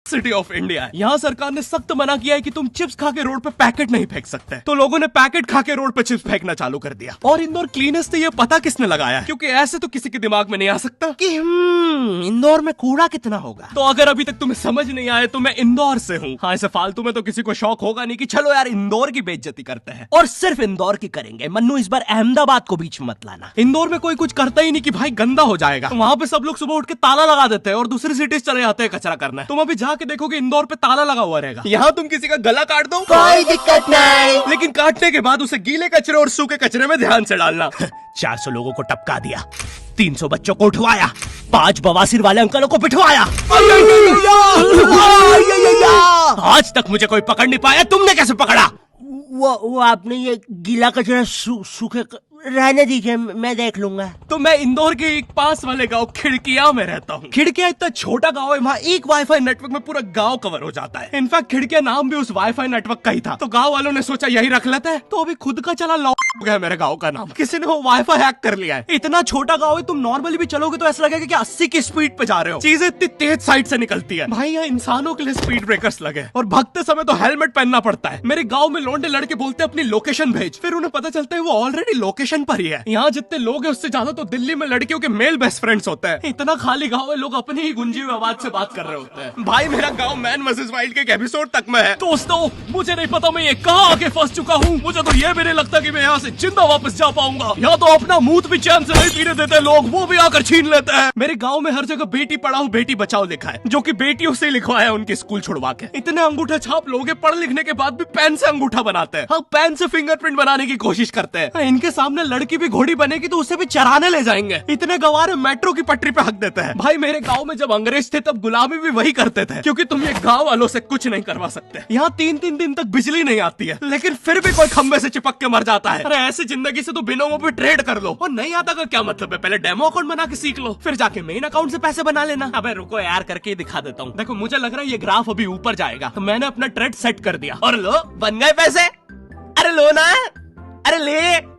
City of India है। यहाँ सरकार ने सख्त मना किया है कि तुम चिप्स खा के रोड पे पैकेट नहीं फेंक सकते। तो लोगों ने पैकेट खा के रोड पे चिप्स फेंकना चालू कर दिया। और इंदौर क्लीनेस्ट ये पता किसने लगाया, क्योंकि ऐसे तो किसी के दिमाग में नहीं आ सकता कि इंदौर में कूड़ा कितना होगा। तो अगर अभी तक तुम्हें समझ नहीं आया तो मैं इंदौर से हूँ। हाँ, ऐसे फालतू में तो किसी को शौक होगा नहीं कि चलो यार इंदौर की बेइज्जती करते हैं, और सिर्फ इंदौर की करेंगे। मन्नू, इस बार अहमदाबाद को बीच में मत लाना। इंदौर में कोई कुछ करता ही नहीं कि भाई गंदा हो जाएगा। वहाँ पे सब लोग सुबह उठ के ताला लगा देते हैं और दूसरी सिटीज चले जाते हैं कचरा करना। तुम अभी जाके देखोगे इंदौर पे ताला लगा हुआ रहेगा। यहाँ तुम किसी का गला काट दो कोई दिक्कत नहीं, लेकिन काटने के बाद उसे गीले कचरे और सूखे कचरे में ध्यान से डालना। 400 लोगों को टपका दिया, 300 बच्चों को उठवाया, 5 बवासीर वाले अंकलों को पिटवाया। आज तक मुझे कोई पकड़ नहीं पाया, तुमने कैसे पकड़ा? वो आपने ये गीला कचरा सूखे रहने दीजिए, मैं देख लूंगा। तो मैं इंदौर के एक पास वाले गांव खिड़किया में रहता हूँ। खिड़किया इतना छोटा गांव है, वहाँ एक वाईफाई नेटवर्क में पूरा गांव कवर हो जाता है। इनफैक्ट खिड़किया नाम भी उस वाईफाई नेटवर्क का ही था, तो गांव वालों ने सोचा यही रख लेते हैं। तो अभी खुद का चला लॉक गया मेरे गांव का नाम, किसी ने वो वाईफाई हैक कर लिया है। इतना छोटा गांव है, तुम नॉर्मली भी चलोगे तो ऐसा लगेगा कि 80 की स्पीड पे जा रहे हो। चीजें इतनी तेज साइड से निकलती है। भाई यहाँ इंसानों के लिए स्पीड ब्रेकर्स लगे, और भागते समय तो हेलमेट पहनना पड़ता है। मेरे गाँव में लौंडे लड़के बोलते अपनी लोकेशन भेज, फिर उन्हें पता चलता है वो ऑलरेडी लोकेशन पर ही है। यहाँ जितने लोग हैं उससे ज्यादा तो दिल्ली में लड़कियों के मेल बेस्ट फ्रेंड्स होते हैं। इतना खाली गांव है, लोग अपनी ही गुंजी हुई आवाज से बात कर रहे होते हैं। भाई मेरा गांव मैन वर्सेस वाइल्ड के एक एपिसोड तक में है। दोस्तों, मुझे नहीं पता मैं ये कहाँ आके फंस चुका हूँ। मुझे तो ये भी नहीं लगता कि मैं यहाँ से जिंदा वापस जा पाऊंगा। यहाँ तो अपना मूत भी चैन से नहीं पीने देते लोग, वो भी आकर छीन लेते हैं। मेरे गाँव में हर जगह बेटी पढ़ाओ बेटी बचाओ लिखा है, जो की बेटियों से लिखवाया है उनके स्कूल छुड़वा के। इतने अंगूठा छाप लोग पढ़ लिखने के बाद भी पेन से अंगूठा बनाते हैं। हाँ, पेन से फिंगरप्रिंट बनाने की कोशिश करते हैं। इनके सामने लड़की भी घोड़ी बनेगी तो उसे भी चराने ले जाएंगे। इतने गवारे मेट्रो की पटरी पे हक देते हैं। भाई मेरे गांव में जब अंग्रेज थे तब गुलामी भी वही करते थे, क्योंकि तुम ये गांव वालों से कुछ नहीं करवा सकते। यहाँ 3-3 दिन तक बिजली नहीं आती है, लेकिन फिर भी कोई खंबे से चिपक के मर जाता है। अरे ऐसी जिंदगी से तो बिनोमो पे ट्रेड कर लो। और नहीं आता का क्या मतलब है, पहले डेमो अकाउंट बना के सीख लो, फिर जाके मेन अकाउंट से पैसे बना लेना। अबे रुको यार, करके ही दिखा देता हूँ। देखो, मुझे लग रहा है ये ग्राफ अभी ऊपर जाएगा, तो मैंने अपना ट्रेड सेट कर दिया और लो बन गए पैसे। अरे लो ना, अरे ले।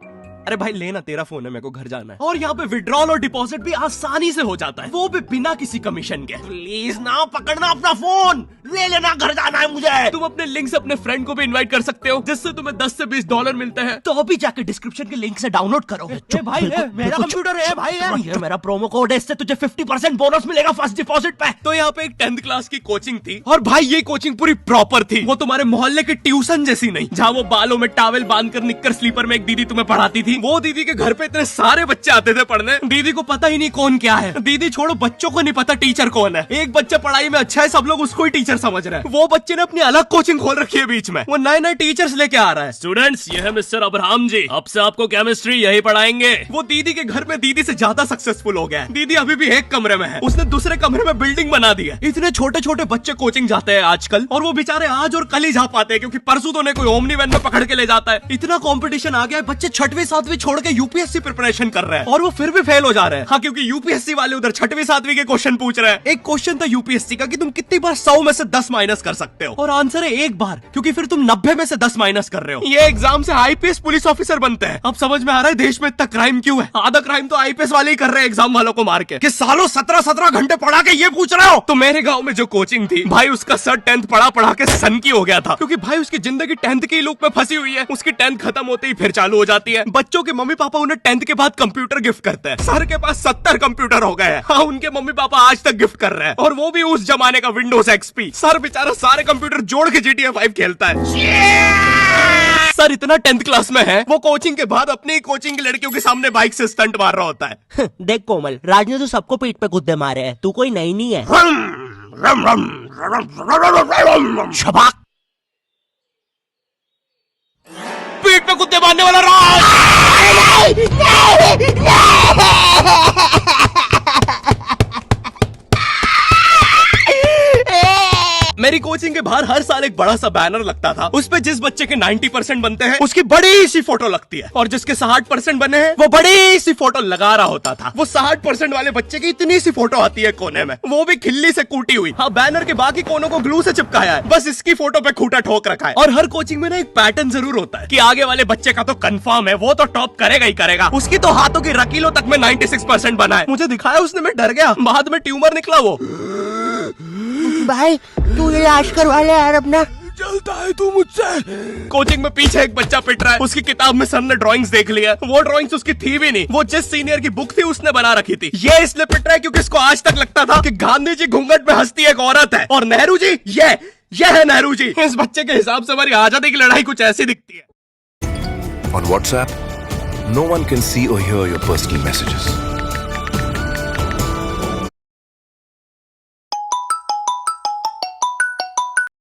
अरे भाई लेना, तेरा फोन है, मेरे को घर जाना है। और यहाँ पे विड्रॉल और डिपॉजिट भी आसानी से हो जाता है, वो भी बिना किसी कमीशन के। प्लीज ना पकड़ना अपना फोन, ले लेना, घर जाना है मुझे। तुम अपने लिंक से अपने फ्रेंड को भी इनवाइट कर सकते हो, जिससे तुम्हें 10 से 20 डॉलर मिलते हैं। तो अभी जाके डिस्क्रिप्शन के लिंक से डाउनलोड करो। भाई मेरा कंप्यूटर है भाई, ये मेरा प्रोमो कोड है, इससे तुझे 50% बोनस मिलेगा फर्स्ट डिपॉजिट पे। तो यहाँ पे एक 10th क्लास की कोचिंग थी, और भाई ये कोचिंग पूरी प्रॉपर थी। वो तुम्हारे मोहल्ले की ट्यूशन जैसी नहीं, जहाँ वो बालों में टॉवेल बांधकर निक्कर स्लीपर में एक दीदी तुम्हें पढ़ाती थी। वो दीदी के घर पे इतने सारे बच्चे आते थे पढ़ने, दीदी को पता ही नहीं कौन क्या है। दीदी छोड़ो, बच्चों को नहीं पता टीचर कौन है। एक बच्चा पढ़ाई में अच्छा है, सब लोग उसको ही टीचर समझ रहे हैं। वो बच्चे ने अपनी अलग कोचिंग खोल रखी है बीच में, वो नए टीचर्स लेके आ रहा है। स्टूडेंट्स, ये है मिस्टर अब्राहम जी, अब से आपको केमिस्ट्री यही पढ़ाएंगे। वो दीदी के घर में दीदी से ज्यादा सक्सेसफुल हो गया है। दीदी अभी भी एक कमरे में है, उसने दूसरे कमरे में बिल्डिंग बना दी है। इतने छोटे छोटे बच्चे कोचिंग जाते हैं आजकल, और वो बेचारे आज और कल ही जा पाते हैं, क्योंकि परसों तो कोई ओमनी वैन में पकड़ के ले जाता है। इतना कॉम्पिटिशन आ गया है, बच्चे 6वीं 7वीं छोड़ के यूपीएससी प्रिपरेशन कर रहे हैं, और वो फिर भी फेल हो जा रहे हैं। हाँ, क्योंकि यूपीएससी वाले उधर 6वीं 7वीं के क्वेश्चन पूछ रहे हैं। एक क्वेश्चन था यूपीएससी का कि तुम कितनी बार 100 में से 10 माइनस कर सकते हो, और आंसर है 1 बार, क्योंकि फिर तुम 90 में से 10 माइनस कर रहे हो। ये एग्जाम से आईपीएस पुलिस ऑफिसर बनते हैं। अब समझ में आ रहा है देश में इतना क्राइम क्यों है। आधा क्राइम तो आईपीएस वाले ही कर रहे हैं एग्जाम वालों को मार के, कि सालों 17-17 घंटे पढ़ा के ये पूछ रहे हो। तो मेरे गाँव में जो कोचिंग थी, भाई उसका सर 10th पढ़ा के सन की हो गया था, क्योंकि भाई उसकी जिंदगी 10th की लूप में फंसी हुई है। उसकी 10th खत्म होते ही फिर चालू हो जाती है। बच्चों के मम्मी पापा उन्हें 10th के बाद कंप्यूटर गिफ्ट करते हैं। सर के पास 70 कंप्यूटर हो गए हैं। हाँ, उनके मम्मी पापा आज तक गिफ्ट कर रहे हैं, और वो भी उस जमाने का विंडोज एक्सपी। सर बेचारा सारे कंप्यूटर जोड़ के GTA 5 खेलता है। सर इतना 10th क्लास में है, वो कोचिंग के बाद अपनी कोचिंग की लड़कियों के सामने बाइक से स्टंट मार रहा होता है। देख कोमल, राज ने तो सबको पीठ पे कुत्ते मारे हैं, तू कोई नई नहीं है। शबाक, पीठ पे कुत्ते मारने वाला राज। मेरी कोचिंग के बाहर हर साल एक बड़ा सा बैनर लगता था, उस पे जिस बच्चे के 90% बनते हैं उसकी बड़ी सी फोटो लगती है, और जिसके 60% बने हैं वो बड़ी सी फोटो लगा रहा होता था। वो 60% वाले बच्चे की इतनी सी फोटो आती है कोने में, वो भी खिल्ली से कूटी हुई। हाँ, बैनर के बाकी कोनों को ग्लू से चिपकाया है, बस इसकी फोटो पे खूंटा ठोक रखा है। और हर कोचिंग में ना एक पैटर्न जरूर होता है कि आगे वाले बच्चे का तो कंफर्म है, वो तो टॉप करेगा ही करेगा। उसकी तो हाथों की रकीलों तक में 96% बना है। मुझे दिखाया उसने, मैं डर गया, बाद में ट्यूमर निकला वो। भाई तू इलाज करवा ले यार अपना। चलता है तू मुझसे। कोचिंग में पीछे एक बच्चा पिट रहा है, उसकी किताब में सर ने ड्राइंग्स देख लिया, वो ड्राइंग्स उसकी थी भी नहीं, वो जिस सीनियर की बुक थी उसने बना रखी थी। ये इसलिए पिट रहा है क्योंकि इसको आज तक लगता था कि गांधी जी घूंघट में हंसती एक औरत है और नेहरू जी ये है नेहरू जी। इस बच्चे के हिसाब से हमारी आजादी की लड़ाई कुछ ऐसी दिखती है। On WhatsApp, no one can see or hear your personal messages.